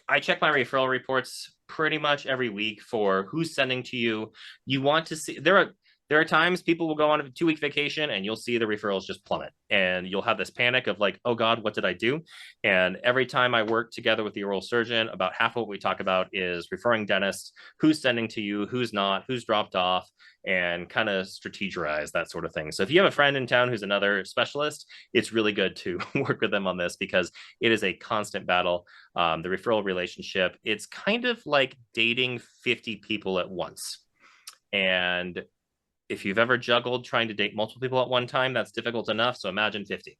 I check my referral reports pretty much every week for who's sending to you. You want to see, there are times people will go on a 2-week vacation and you'll see the referrals just plummet, and you'll have this panic of like, oh God, what did I do? And every time I work together with the oral surgeon, about half of what we talk about is referring dentists, who's sending to you, who's not, who's dropped off, and kind of strategize that sort of thing. So if you have a friend in town who's another specialist, it's really good to work with them on this, because it is a constant battle. The referral relationship, it's kind of like dating 50 people at once. And if you've ever juggled trying to date multiple people at one time, that's difficult enough. So imagine 50.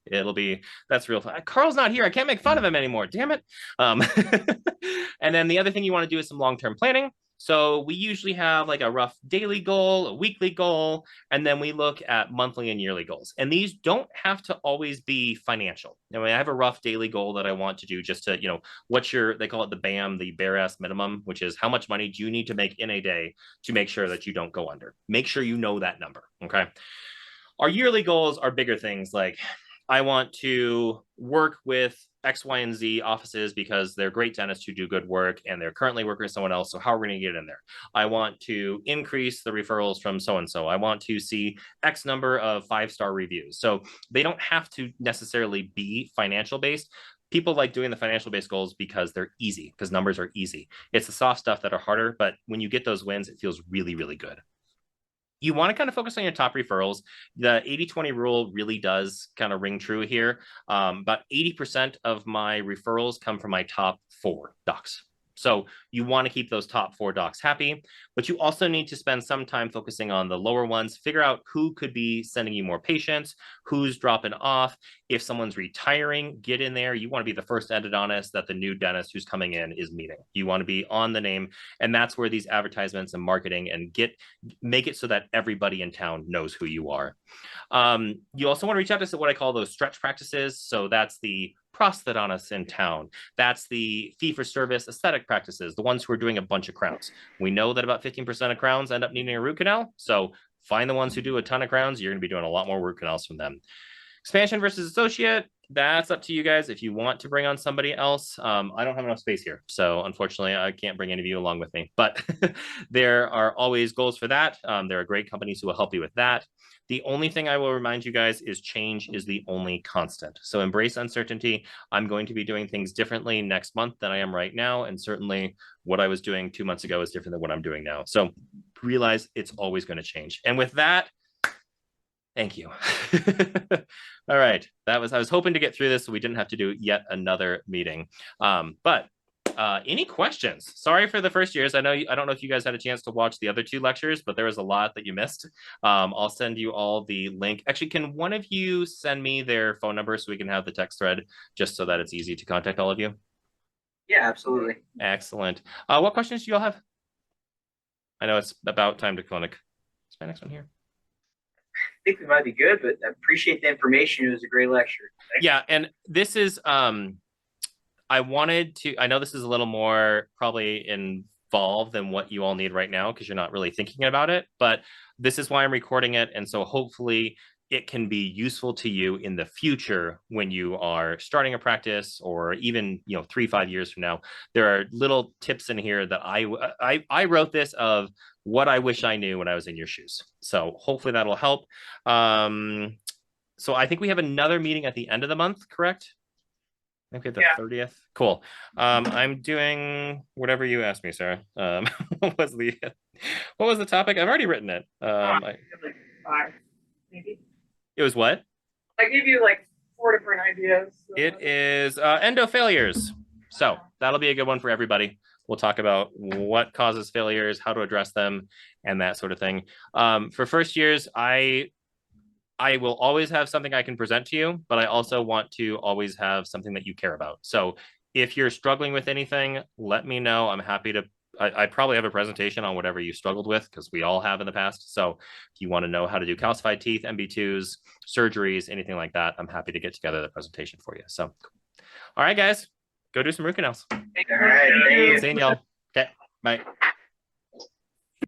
That's real fun. Carl's not here. I can't make fun of him anymore. Damn it. And then the other thing you want to do is some long-term planning. So we usually have like a rough daily goal, a weekly goal, and then we look at monthly and yearly goals. And these don't have to always be financial. I mean, I have a rough daily goal that I want to do just to, they call it the BAM, the bare ass minimum, which is how much money do you need to make in a day to make sure that you don't go under. Make sure you know that number, okay? Our yearly goals are bigger things like, I want to work with X, Y, and Z offices because they're great dentists who do good work and they're currently working with someone else. So how are we going to get in there? I want to increase the referrals from so-and-so. I want to see X number of 5-star reviews. So they don't have to necessarily be financial based. People like doing the financial based goals because they're easy, because numbers are easy. It's the soft stuff that are harder, but when you get those wins, it feels really, really good. You want to kind of focus on your top referrals. The 80-20 rule really does kind of ring true here. About 80% of my referrals come from my top 4 docs. So you want to keep those top 4 docs happy, but you also need to spend some time focusing on the lower ones, figure out who could be sending you more patients, who's dropping off. If someone's retiring, get in there. You want to be the first endodontist that the new dentist who's coming in is meeting. You want to be on the name, and that's where these advertisements and marketing and make it so that everybody in town knows who you are. You also want to reach out to what I call those stretch practices. So that's the prosthodontists in town. That's the fee-for-service aesthetic practices, the ones who are doing a bunch of crowns. We know that about 15% of crowns end up needing a root canal. So find the ones who do a ton of crowns. You're going to be doing a lot more root canals from them. Expansion versus associate, that's up to you guys if you want to bring on somebody else. I don't have enough space here, so unfortunately I can't bring any of you along with me, but there are always goals for that. There are great companies who will help you with that. The only thing I will remind you guys is change is the only constant. So embrace uncertainty. I'm going to be doing things differently next month than I am right now, and certainly what I was doing 2 months ago is different than what I'm doing now. So realize it's always going to change. And with that, thank you. All right. I was hoping to get through this so we didn't have to do yet another meeting. But any questions? Sorry for the first years. I don't know if you guys had a chance to watch the other 2 lectures, but there was a lot that you missed. I'll send you all the link. Actually, can one of you send me their phone number so we can have the text thread just so that it's easy to contact all of you? Yeah, absolutely. Excellent. What questions do you all have? I know it's about time to clinic. What's my next one here? I think we might be good, but I appreciate the information. It was a great lecture. Yeah, and this is I know this is a little more probably involved than what you all need right now because you're not really thinking about it, but this is why I'm recording it. And so hopefully it can be useful to you in the future when you are starting a practice, or even 3-5 years from now. There are little tips in here that I wrote this of what I wish I knew when I was in your shoes. So hopefully that'll help. So I think we have another meeting at the end of the month, correct? I think we have the 30th. Cool. I'm doing whatever you asked me, Sarah. What was the topic? I've already written it. Like 5, maybe. It was what? I gave you like 4 different ideas. So. It is endo failures. So that'll be a good one for everybody. We'll talk about what causes failures, how to address them, and that sort of thing. For first years, I will always have something I can present to you, but I also want to always have something that you care about. So if you're struggling with anything, let me know. I'm happy to. I probably have a presentation on whatever you struggled with, because we all have in the past. So if you want to know how to do calcified teeth, MB2s, surgeries, anything like that, I'm happy to get together the presentation for you. So, all right, guys, go do some root canals. All right. Seeing y'all. Okay, bye.